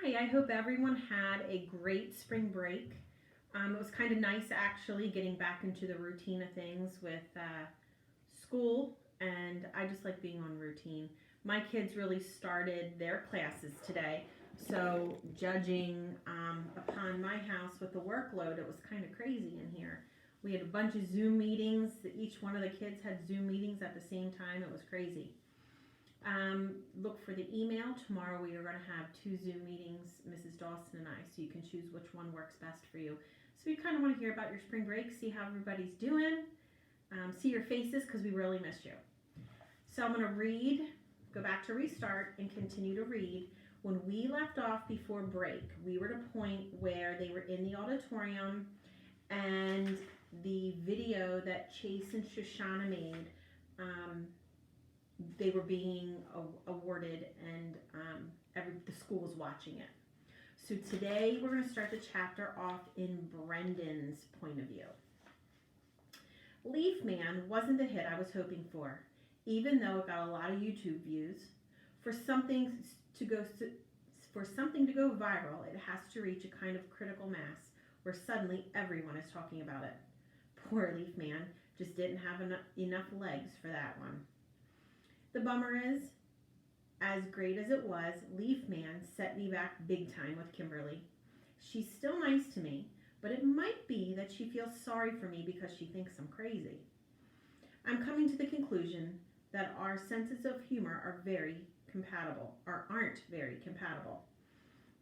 Hi, I hope everyone had a great spring break. It was kind of nice actually getting back into the routine of things with school, and I just like being on routine. My kids really started their classes today, so judging upon my house with the workload, it was kind of crazy in here. We had a bunch of Zoom meetings. Each one of the kids had Zoom meetings at the same time. It was crazy. Look for the email. Tomorrow we are going to have two Zoom meetings, Mrs. Dawson and I, so you can choose which one works best for you. So we kind of want to hear about your spring break, see how everybody's doing, see your faces because we really miss you. So I'm going to read, go back to Restart and continue to read. When we left off before break, we were at a point where they were in the auditorium and the video that Chase and Shoshana made, they were being awarded, and the school was watching it. So today we're going to start the chapter off in Brendan's point of view. Leaf Man wasn't the hit I was hoping for, even though it got a lot of YouTube views. For something to go viral, it has to reach a kind of critical mass where suddenly everyone is talking about it. Poor Leaf Man just didn't have enough legs for that one. The bummer is, as great as it was, Leaf Man set me back big time with Kimberly. She's still nice to me, but it might be that she feels sorry for me because she thinks I'm crazy. I'm coming to the conclusion that our senses of humor aren't very compatible.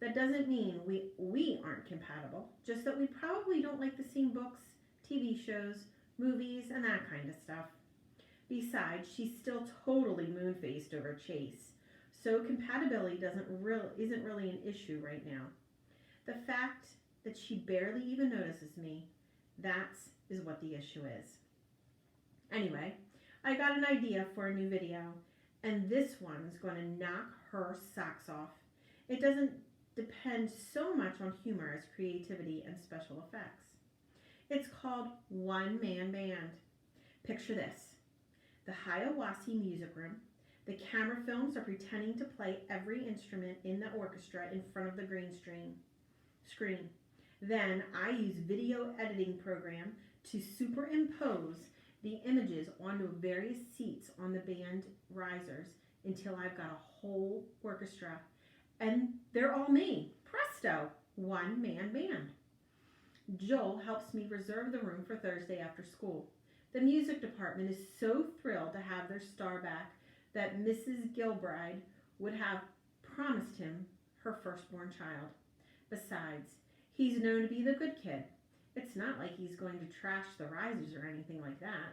That doesn't mean we aren't compatible, just that we probably don't like the same books, TV shows, movies, and that kind of stuff. Besides, she's still totally moon-faced over Chase, so compatibility isn't really an issue right now. The fact that she barely even notices me, that is what the issue is. Anyway, I got an idea for a new video, and this one's going to knock her socks off. It doesn't depend so much on humor as creativity and special effects. It's called One Man Band. Picture this. The Hiawassee Music Room. The camera films are pretending to play every instrument in the orchestra in front of the green screen. Then I use video editing program to superimpose the images onto various seats on the band risers until I've got a whole orchestra. And they're all me. Presto! One man band. Joel helps me reserve the room for Thursday after school. The music department is so thrilled to have their star back that Mrs. Gilbride would have promised him her firstborn child. Besides, he's known to be the good kid. It's not like he's going to trash the risers or anything like that.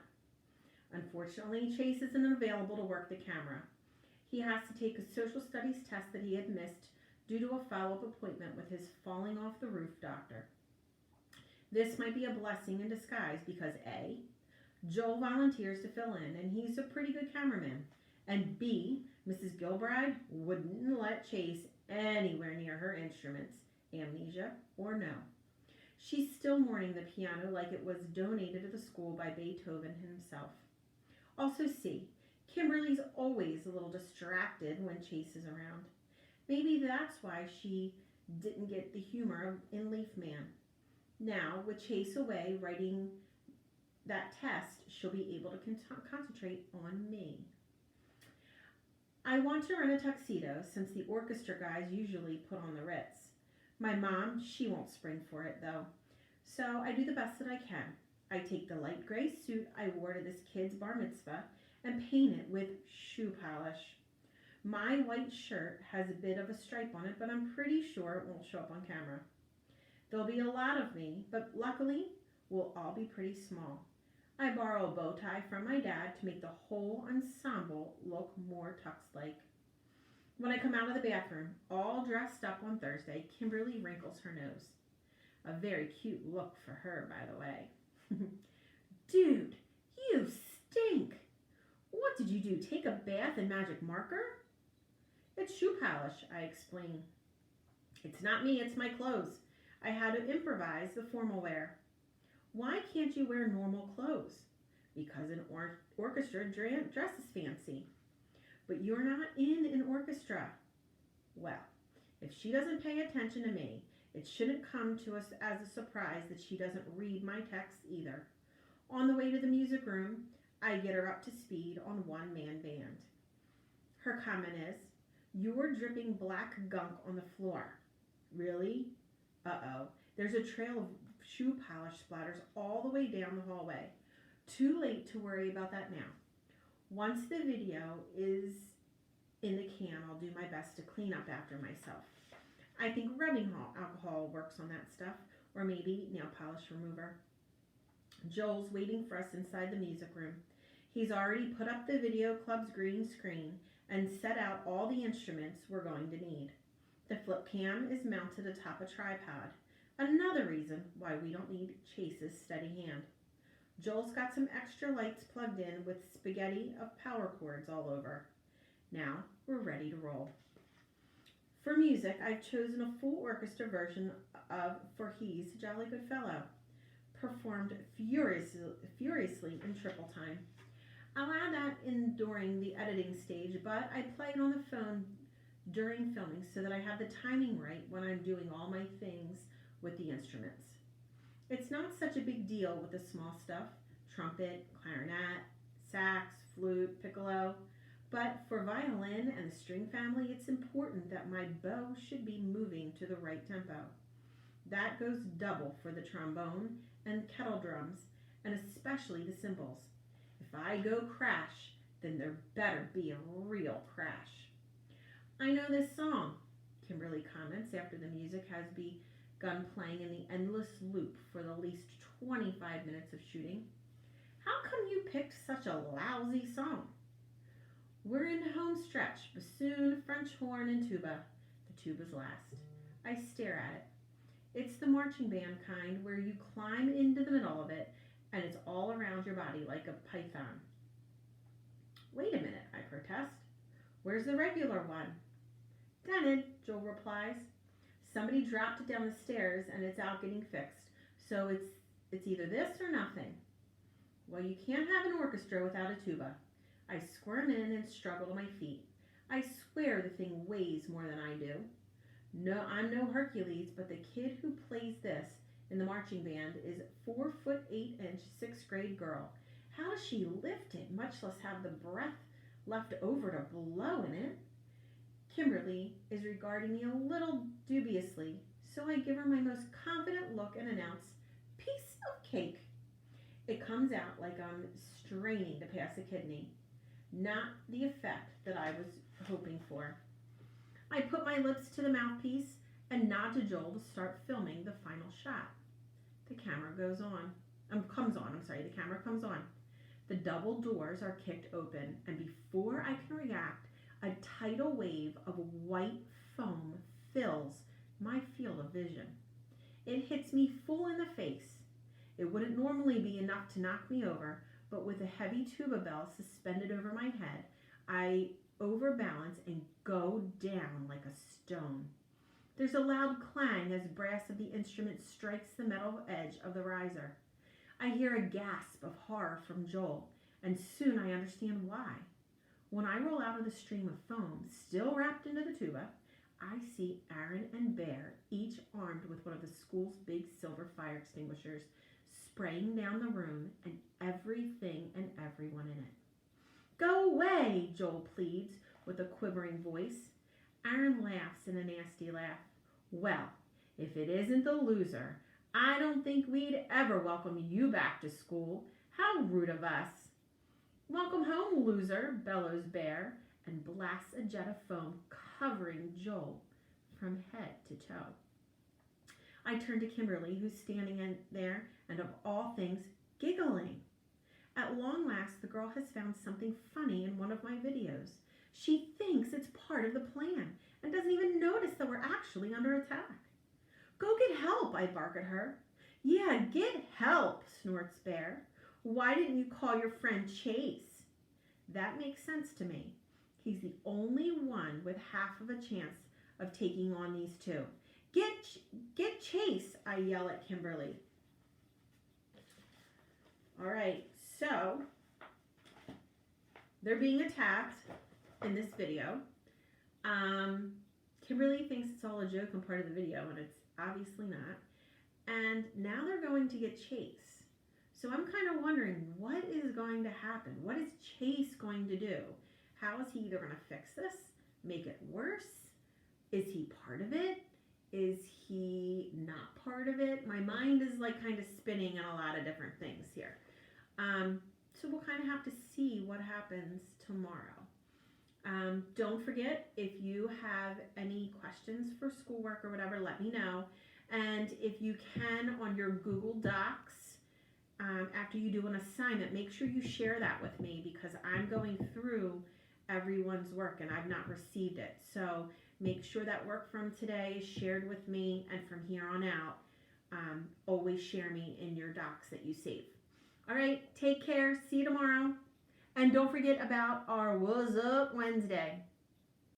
Unfortunately, Chase isn't available to work the camera. He has to take a social studies test that he had missed due to a follow-up appointment with his falling off the roof doctor. This might be a blessing in disguise because A, Joel volunteers to fill in, and he's a pretty good cameraman. And B, Mrs. Gilbride wouldn't let Chase anywhere near her instruments, amnesia or no. She's still mourning the piano like it was donated to the school by Beethoven himself. Also C, Kimberly's always a little distracted when Chase is around. Maybe that's why she didn't get the humor in Leaf Man. Now, with Chase away writing that test, she'll be able to concentrate on me. I want to rent a tuxedo since the orchestra guys usually put on the Ritz. My mom, she won't spring for it though. So I do the best that I can. I take the light gray suit I wore to this kid's bar mitzvah and paint it with shoe polish. My white shirt has a bit of a stripe on it, but I'm pretty sure it won't show up on camera. There'll be a lot of me, but luckily we'll all be pretty small. I borrow a bow tie from my dad to make the whole ensemble look more tux-like. When I come out of the bathroom, all dressed up on Thursday, Kimberly wrinkles her nose. A very cute look for her, by the way. Dude, you stink! What did you do, take a bath in magic marker? It's shoe polish, I explain. It's not me, it's my clothes. I had to improvise the formal wear. Why can't you wear normal clothes? Because an orchestra dress is fancy. But you're not in an orchestra. Well, If she doesn't pay attention to me, it shouldn't come to us as a surprise that she doesn't read my texts either. On the way to the music room, I get her up to speed on one-man band. Her comment is, "You're dripping black gunk on the floor." Really? Uh-oh. There's a trail of shoe polish splatters all the way down the hallway. Too late to worry about that now. Once the video is in the can, I'll do my best to clean up after myself. I think rubbing alcohol works on that stuff, or maybe nail polish remover. Joel's waiting for us inside the music room. He's already put up the video club's green screen and set out all the instruments we're going to need. The flip cam is mounted atop a tripod. Another reason why we don't need Chase's steady hand. Joel's got some extra lights plugged in with spaghetti of power cords all over. Now we're ready to roll. For music, I've chosen a full orchestra version of For He's a Jolly Good Fellow, performed furiously in triple time. I'll add that in during the editing stage, but I play it on the phone during filming so that I have the timing right when I'm doing all my things with the instruments. It's not such a big deal with the small stuff, trumpet, clarinet, sax, flute, piccolo, but for violin and the string family, it's important that my bow should be moving to the right tempo. That goes double for the trombone and kettle drums, and especially the cymbals. If I go crash, then there better be a real crash. "I know this song," Kimberly comments after the music has begun playing in the endless loop for the least 25 minutes of shooting. "How come you picked such a lousy song?" "We're in the home stretch, bassoon, French horn, and tuba." The tuba's last. I stare at it. It's the marching band kind where you climb into the middle of it and it's all around your body like a python. "Wait a minute," I protest. "Where's the regular one?" "Dented," Joel replies. "Somebody dropped it down the stairs and it's out getting fixed. So it's either this or nothing." "Well, you can't have an orchestra without a tuba." I squirm in and struggle to my feet. I swear the thing weighs more than I do. No, I'm no Hercules, but the kid who plays this in the marching band is 4'8" 6th grade girl. How does she lift it, much less have the breath left over to blow in it? Kimberly is regarding me a little dubiously, so I give her my most confident look and announce, "Piece of cake." It comes out like I'm straining to pass a kidney. Not the effect that I was hoping for. I put my lips to the mouthpiece and nod to Joel to start filming the final shot. The camera comes on. The camera comes on. The double doors are kicked open, and before I can react, a tidal wave of white foam fills my field of vision. It hits me full in the face. It wouldn't normally be enough to knock me over, but with a heavy tuba bell suspended over my head, I overbalance and go down like a stone. There's a loud clang as brass of the instrument strikes the metal edge of the riser. I hear a gasp of horror from Joel, and soon I understand why. When I roll out of the stream of foam, still wrapped into the tuba, I see Aaron and Bear, each armed with one of the school's big silver fire extinguishers, spraying down the room and everything and everyone in it. "Go away," Joel pleads with a quivering voice. Aaron laughs in a nasty laugh. "Well, if it isn't the loser, I don't think we'd ever welcome you back to school. How rude of us." "Welcome home, loser," bellows Bear, and blasts a jet of foam covering Joel from head to toe. I turn to Kimberly, who's standing in there and, of all things, giggling. At long last, the girl has found something funny in one of my videos. She thinks it's part of the plan and doesn't even notice that we're actually under attack. "Go get help," I bark at her. "Yeah, get help," snorts Bear. "Why didn't you call your friend Chase?" That makes sense to me. He's the only one with half of a chance of taking on these two. Get Chase," I yell at Kimberly. All right, so they're being attacked in this video. really thinks it's all a joke and part of the video, and it's obviously not. And now they're going to get Chase. So I'm kind of wondering, what is going to happen? What is Chase going to do? How is he either going to fix this, make it worse? Is he part of it? Is he not part of it? My mind is like kind of spinning in a lot of different things here. So we'll kind of have to see what happens tomorrow. Don't forget, if you have any questions for schoolwork or whatever, let me know. And if you can, on your Google Docs, after you do an assignment, make sure you share that with me, because I'm going through everyone's work and I've not received it. So make sure that work from today is shared with me, and from here on out, always share me in your docs that you save. All right, take care. See you tomorrow. And don't forget about our What's Up Wednesday.